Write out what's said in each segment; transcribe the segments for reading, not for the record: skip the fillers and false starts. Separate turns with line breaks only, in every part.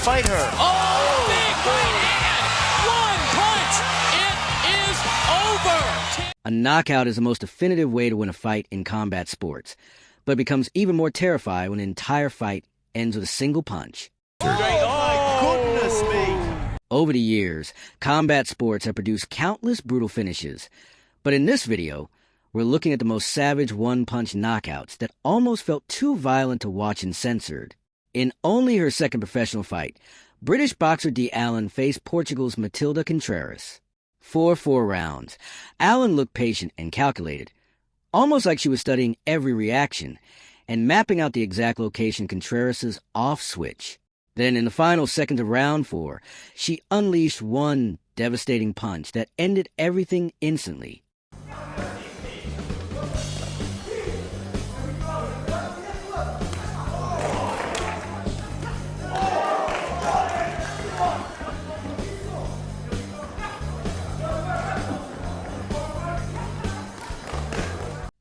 fight her.
Oh, big right hand. One punch. It is over.
A knockout is the most definitive way to win a fight in combat sports, but it becomes even more terrifying when an entire fight ends with a single punch.
Oh, my goodness me.
Over the years, combat sports have produced countless brutal finishes, but in this video, we're looking at the most savage one-punch knockouts that almost felt too violent to watch and censored. In only her second professional fight, British boxer Dee Allen faced Portugal's Matilda Contreras. For 4 rounds, Allen looked patient and calculated, almost like she was studying every reaction and mapping out the exact location Contreras' off switch. Then in the final seconds of round 4, she unleashed one devastating punch that ended everything instantly.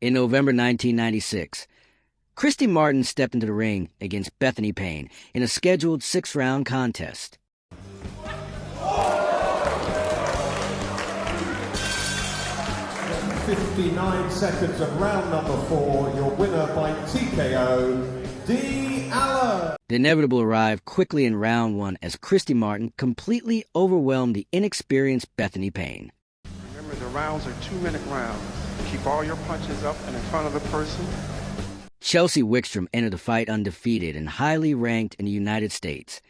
In November 1996, Christy Martin stepped into the ring against Bethany Payne in a scheduled 6-round contest.
59 seconds of round number 4, your winner by TKO, Dee Allen.
The inevitable arrived quickly in round 1 as Christy Martin completely overwhelmed the inexperienced Bethany Payne.
Remember, the rounds are 2-minute rounds. Keep all your punches up and in front of the person.
Chelsea Wickstrom entered the fight undefeated and highly ranked in the United States.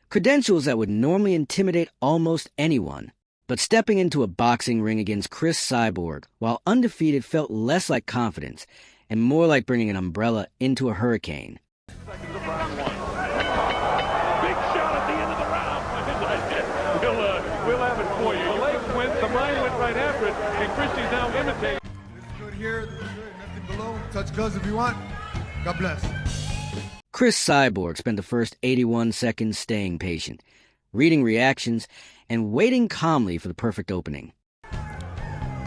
Credentials that would normally intimidate almost anyone. But stepping into a boxing ring against Cris Cyborg, while undefeated, felt less like confidence and more like bringing an umbrella into a hurricane.
Seconds of round 1. Big shot at the end of the round. We'll have it for you. The legs went, the mind went right after it, and Christie's now imitating.
This is good here, this is good, nothing below. Touch gloves if you want. God bless.
Cris Cyborg spent the first 81 seconds staying patient, reading reactions, and waiting calmly for the perfect opening.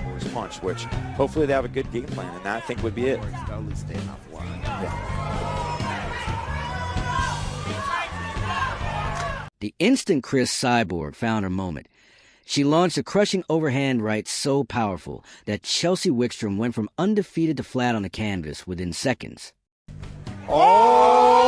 Force punch, which hopefully they have a good game plan, and that I think would be it.
The instant Cris Cyborg found her moment, she launched a crushing overhand right so powerful that Chelsea Wickstrom went from undefeated to flat on the canvas within seconds.
Oh!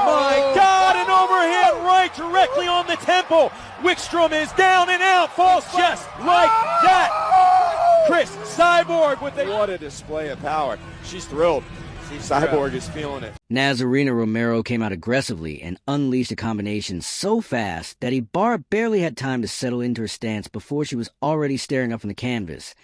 My God, an overhand right directly on the temple. Wickstrom is down and out, falls just like that. Cris Cyborg with what a display of power. She's thrilled. See, Cyborg is feeling it.
Nazarena Romero came out aggressively and unleashed a combination so fast that Ibarra barely had time to settle into her stance before she was already staring up from the canvas,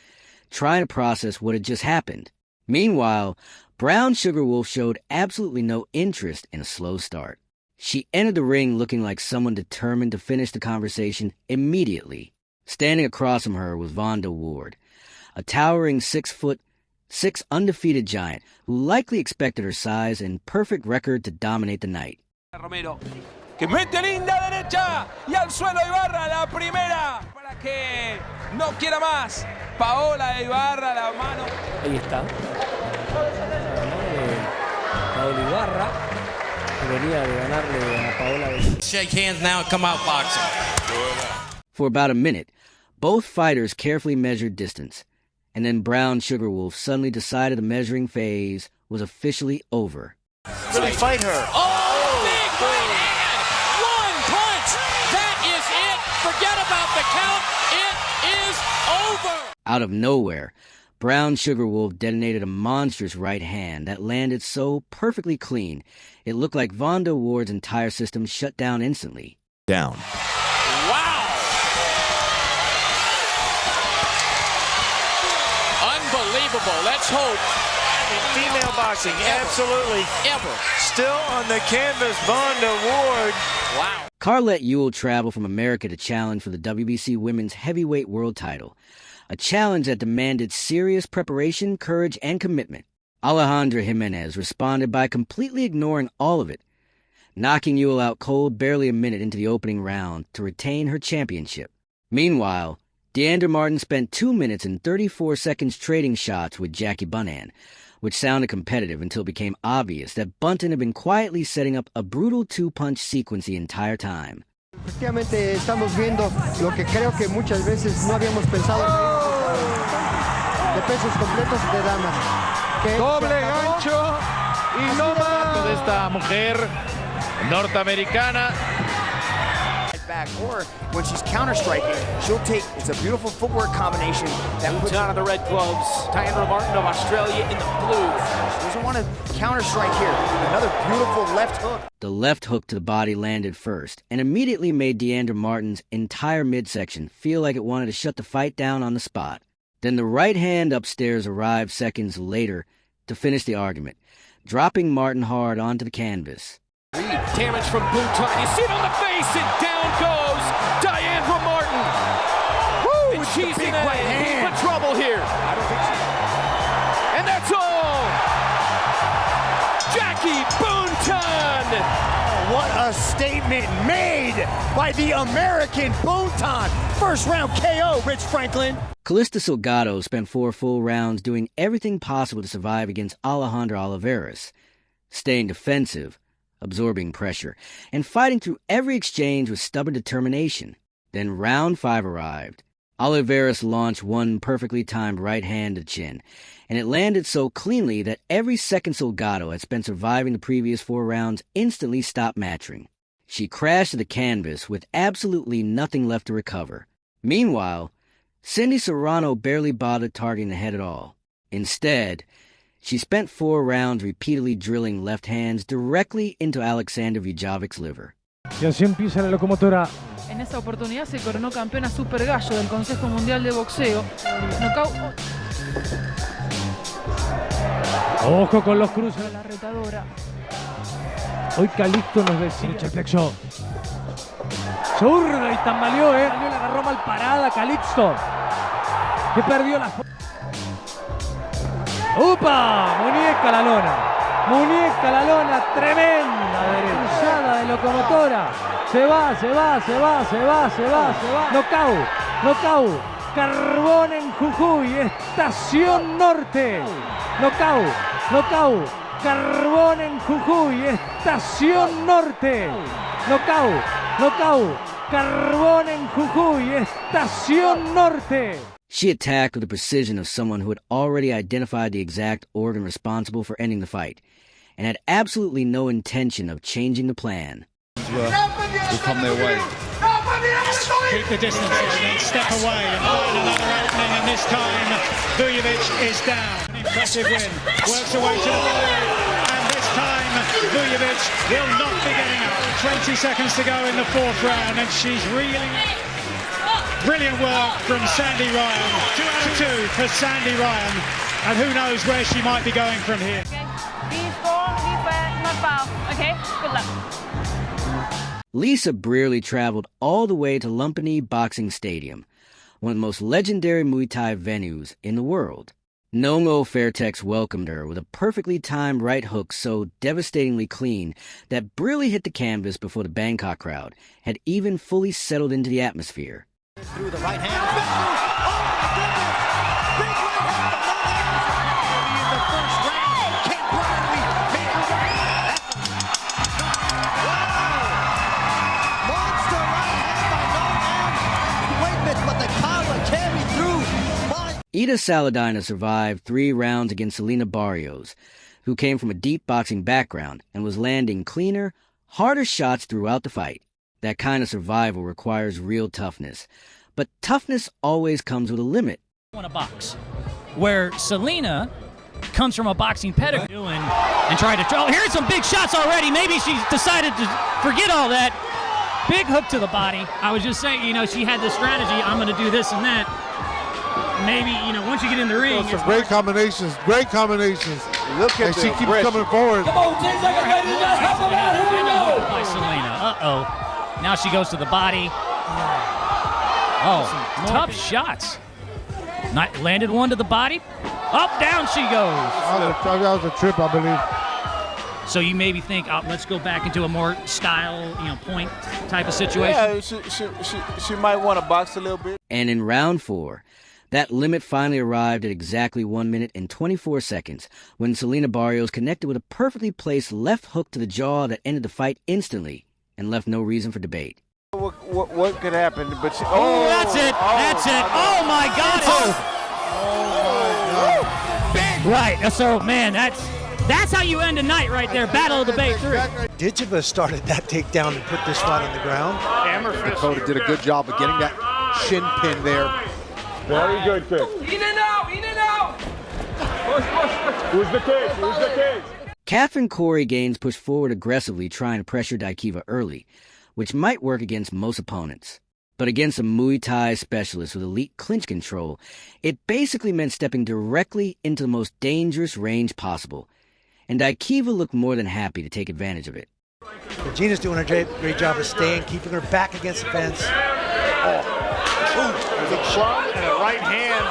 trying to process what had just happened. Meanwhile, Brown Sugar Wolf showed absolutely no interest in a slow start. She entered the ring looking like someone determined to finish the conversation immediately. Standing across from her was Vonda Ward, a towering 6'6" undefeated giant who likely expected her size and perfect record to dominate the night.
Romero, que mete linda derecha y al suelo Ibarra, la primera para que no quiera más. Paola Ibarra, la mano.
Ahí está. Paola Ibarra, que venía de ganarle a Paola.
Shake hands now and come out boxing.
For about a minute, both fighters carefully measured distance, and then Brown Sugar Wolf suddenly decided the measuring phase was officially over.
Really fight her.
Oh, big right hand! One punch! That is it! Forget about the count! It is over!
Out of nowhere, Brown Sugar Wolf detonated a monstrous right hand that landed so perfectly clean, it looked like Vonda Ward's entire system shut down instantly.
Down.
Wow! Unbelievable. Let's hope.
Female boxing, absolutely.
Ever.
Still on the canvas, Vonda Ward.
Wow.
Carlette Ewell traveled from America to challenge for the WBC Women's Heavyweight World Title, a challenge that demanded serious preparation, courage, and commitment. Alejandra Jimenez responded by completely ignoring all of it, knocking Ewell out cold barely a minute into the opening round to retain her championship. Meanwhile, Deandra Martin spent 2 minutes and 34 seconds trading shots with Jackie Bunnan, which sounded competitive until it became obvious that Bunton had been quietly setting up a brutal two-punch sequence the entire time.
Efectivamente estamos viendo lo que creo que muchas veces no habíamos pensado de pesos completos de damas.
Doble gancho y no más
de esta mujer norteamericana.
Back, or when she's counter-striking, she'll take, it's a beautiful footwork combination that puts on the red gloves. Diana Martin of Australia in the blue. She doesn't want to counter-strike here. Another beautiful left hook.
The left hook to the body landed first and immediately made Deandra Martin's entire midsection feel like it wanted to shut the fight down on the spot. Then the right hand upstairs arrived seconds later to finish the argument, dropping Martin hard onto the canvas.
Damage from Bhutan. You see it on the face, and down goes Diandra Martin. Woo! And she's in a heap of trouble here. I don't think so. And that's all. Jackie Bhutan.
What a statement made by the American Bhutan. First round KO, Rich Franklin.
Calista Salgado spent 4 full rounds doing everything possible to survive against Alejandra Oliveras, staying defensive, absorbing pressure, and fighting through every exchange with stubborn determination. Then round 5 arrived. Oliveras launched one perfectly timed right hand to chin, and it landed so cleanly that every second Salgado had spent surviving the previous 4 rounds instantly stopped matching. She crashed to the canvas with absolutely nothing left to recover. Meanwhile, Cindy Serrano barely bothered targeting the head at all. Instead, she spent 4 rounds repeatedly drilling left hands directly into Alexander Vujovic's liver.
Y así empieza la locomotora.
En esa oportunidad se coronó campeona super gallo del Consejo Mundial de Boxeo.
Ojo con los cruces.
La retadora.
Hoy Calixto nos decía. Flexo. Zurda y tambaleó, Le agarró mal parada Calixto. Que perdió la... ¡Upa! Muñeca la lona, tremenda cruzada de locomotora. Se va. Nocaut. Carbón en Jujuy, estación norte. Nocaut. Carbón en Jujuy, estación norte. Nocaut. Carbón en Jujuy, estación norte.
She attacked with the precision of someone who had already identified the exact organ responsible for ending the fight, and had absolutely no intention of changing the plan.
Will come their way.
Keep the distance and then step away and find another opening, and this time Vujovic is down. An impressive win, works away to the body, and this time Vujovic will not be getting up. 20 seconds to go in the 4th round, and she's reeling. Brilliant work from Sandy Ryan. 2 out of 2 for Sandy Ryan, and who knows where she might be going from here.
Be strong, be fair, not foul. Okay, good luck.
Lisa Brearley traveled all the way to Lumpini Boxing Stadium, one of the most legendary Muay Thai venues in the world. Nongo Fairtex welcomed her with a perfectly timed right hook so devastatingly clean that Brearley hit the canvas before the Bangkok crowd had even fully settled into the atmosphere.
Through the right hand. Oh, my goodness! Big right hand in the first round. Kate Bradley made her way. Wow! Monster right hand by no man. Wait a minute, but the collar carried through.
Ida Saladina survived 3 rounds against Selena Barrios, who came from a deep boxing background and was landing cleaner, harder shots throughout the fight. That kind of survival requires real toughness. But toughness always comes with a limit.
In a box, where Selena comes from a boxing pedigree and tried to... Oh, here's some big shots already. Maybe she decided to forget all that. Big hook to the body. I was just saying, she had this strategy. I'm going to do this and that. Maybe, once you get in the ring...
Some great combinations.
Look at
she keeps coming forward.
Come on, 10 seconds, ladies. Help him out. Here we go. By Selena. Uh-oh. Now she goes to the body. Oh, tough shots. Not landed one to the body. Up, down she goes.
That was a trip, I believe.
So you maybe think, let's go back into a more style, point type of situation.
Yeah, she might want to box a little bit.
And in round 4, That limit finally arrived at exactly 1 minute and 24 seconds when Selena Barrios connected with a perfectly placed left hook to the jaw that ended the fight instantly and left no reason for debate.
What could happen? But
that's it. That's it. Oh, my God. Right. So, man, that's how you end a night right there. Battle of the Bay 3.
Digiva started that takedown and put this fight on the ground.
Dakota did a good job of getting that shin pin there.
Very good, Chris.
In and out.
Who's the cage? Who's the cage?
Catherine Corey Gaines pushed forward aggressively, trying to pressure Daikiva early, which might work against most opponents. But against a Muay Thai specialist with elite clinch control, it basically meant stepping directly into the most dangerous range possible. And Daikiva looked more than happy to take advantage of it.
Regina's doing a great job of staying, keeping her back against the fence.
There's a club and a right hand.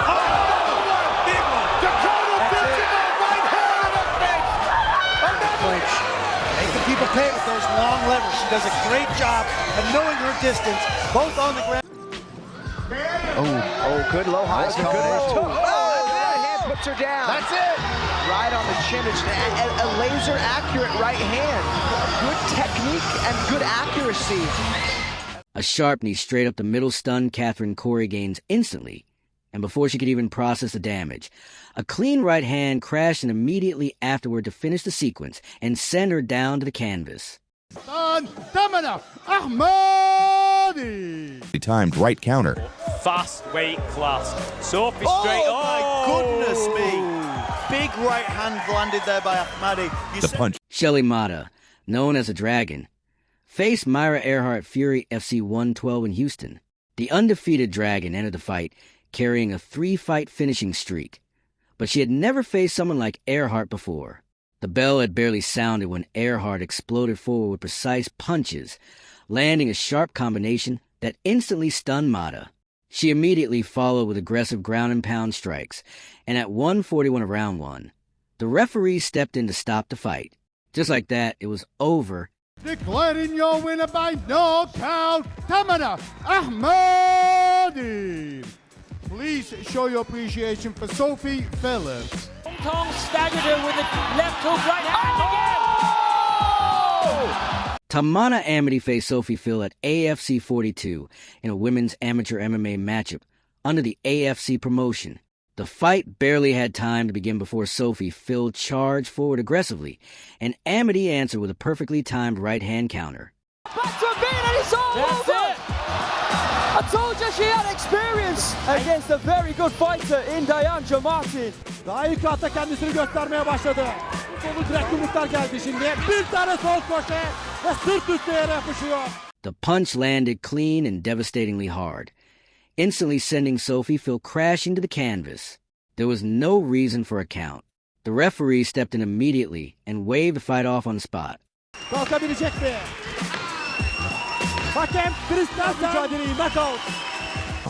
Big one. Dakota right hand in the face. Making people pay with those long levers. She does a great job of knowing her distance, both on the ground.
Good low high. Good that hand puts her down.
That's it.
Right on the chin. It's a laser accurate right hand. Good technique and good accuracy.
A sharp knee straight up the middle stunned Catherine Corey Gaines instantly, and before she could even process the damage, a clean right hand crashed in immediately afterward to finish the sequence and send her down to the canvas.
Timed right counter.
Fast weight class. Sophie straight.
Oh, my goodness me. Big right hand landed there by Ahmadi.
The punch.
Shelly Mata, known as a Dragon, faced Myra Earhart Fury FC 112 in Houston. The undefeated Dragon entered the fight carrying a 3-fight finishing streak, but she had never faced someone like Earhart before. The bell had barely sounded when Earhart exploded forward with precise punches, landing a sharp combination that instantly stunned Mata. She immediately followed with aggressive ground and pound strikes, and at 1:41 of round 1, the referee stepped in to stop the fight. Just like that, it was over.
Declaring your winner by knockout, Tamara Ahmadi. Please show your appreciation for Sophie Phillips.
Tong staggered her with a left hook right hand again.
Tamana Amity faced Sophie Phil at AFC 42 in a women's amateur MMA matchup under the AFC promotion. The fight barely had time to begin before Sophie Phil charged forward aggressively, and Amity answered with a perfectly timed right-hand counter.
Back to a beat and it's all over. I told you she had experience against a very good fighter in Diane Martin.
Daha ilk hafta kendisini göstermeye başladı. Kolu direkt yumruklar geldi şimdi. Bir tane sol koşe ve sırt üstü yere yapışıyor.
The punch landed clean and devastatingly hard, instantly sending Sophie Phil crashing to the canvas. There was no reason for a count. The referee stepped in immediately and waved the fight off on the spot.
Kalkabilecek mi? Hakem Christensen mücadeleyi knockout.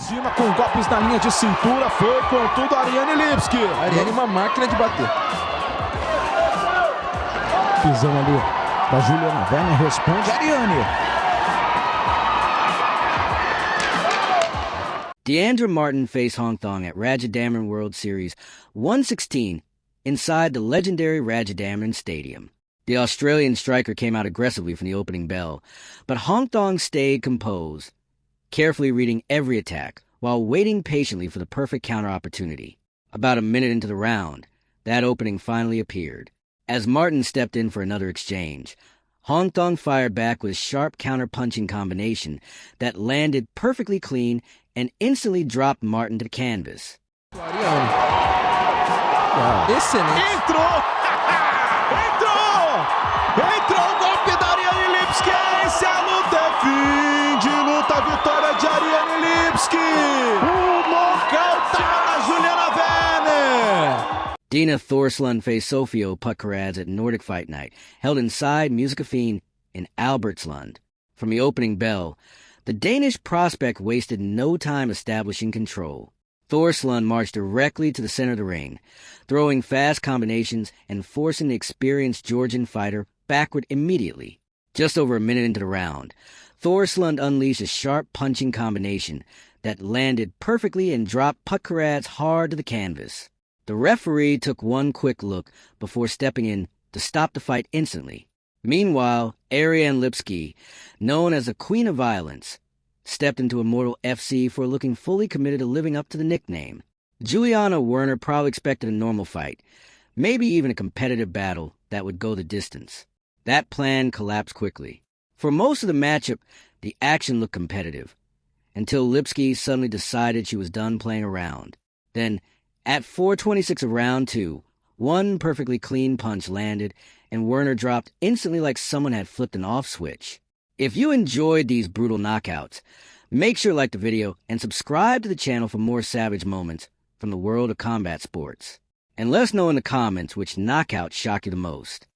Cima com golpes na linha de cintura, foi com tudo Ariane Lipski. Ariane uma máquina de bater. Pisão ali da Juliana Werner, responde Ariane.
Deandra Martin faced Hong Thong at Rajadamnern World Series 116 inside the legendary Rajadamnern Stadium. The Australian striker came out aggressively from the opening bell, but Hong Thong stayed composed, carefully reading every attack while waiting patiently for the perfect counter opportunity. About a minute into the round, that opening finally appeared. As Martin stepped in for another exchange, Hong Thong fired back with a sharp counter-punching combination that landed perfectly clean and instantly dropped Martin to the canvas.
Entrou o golpe da Ariane Lipski. Esse é a luta, é fim de luta, vitória de Ariane Lipski. Nocaute da Juliana Werner.
Dina Thorslund faced Sofio Putkaradze at Nordic Fight Night, held inside Musikafin in Albertslund. From the opening bell, the Danish prospect wasted no time establishing control. Thorslund marched directly to the center of the ring, throwing fast combinations and forcing the experienced Georgian fighter backward immediately. Just over a minute into the round, Thorslund unleashed a sharp punching combination that landed perfectly and dropped Puttkaradze hard to the canvas. The referee took one quick look before stepping in to stop the fight instantly. Meanwhile, Ariane Lipski, known as the Queen of Violence, stepped into Immortal FC for looking fully committed to living up to the nickname. Juliana Werner probably expected a normal fight, maybe even a competitive battle that would go the distance. That plan collapsed quickly. For most of the matchup, the action looked competitive, until Lipski suddenly decided she was done playing around. Then, at 4:26 of round 2, one perfectly clean punch landed, and Werner dropped instantly like someone had flipped an off switch. If you enjoyed these brutal knockouts, make sure to like the video and subscribe to the channel for more savage moments from the world of combat sports. And let us know in the comments which knockout shocked you the most.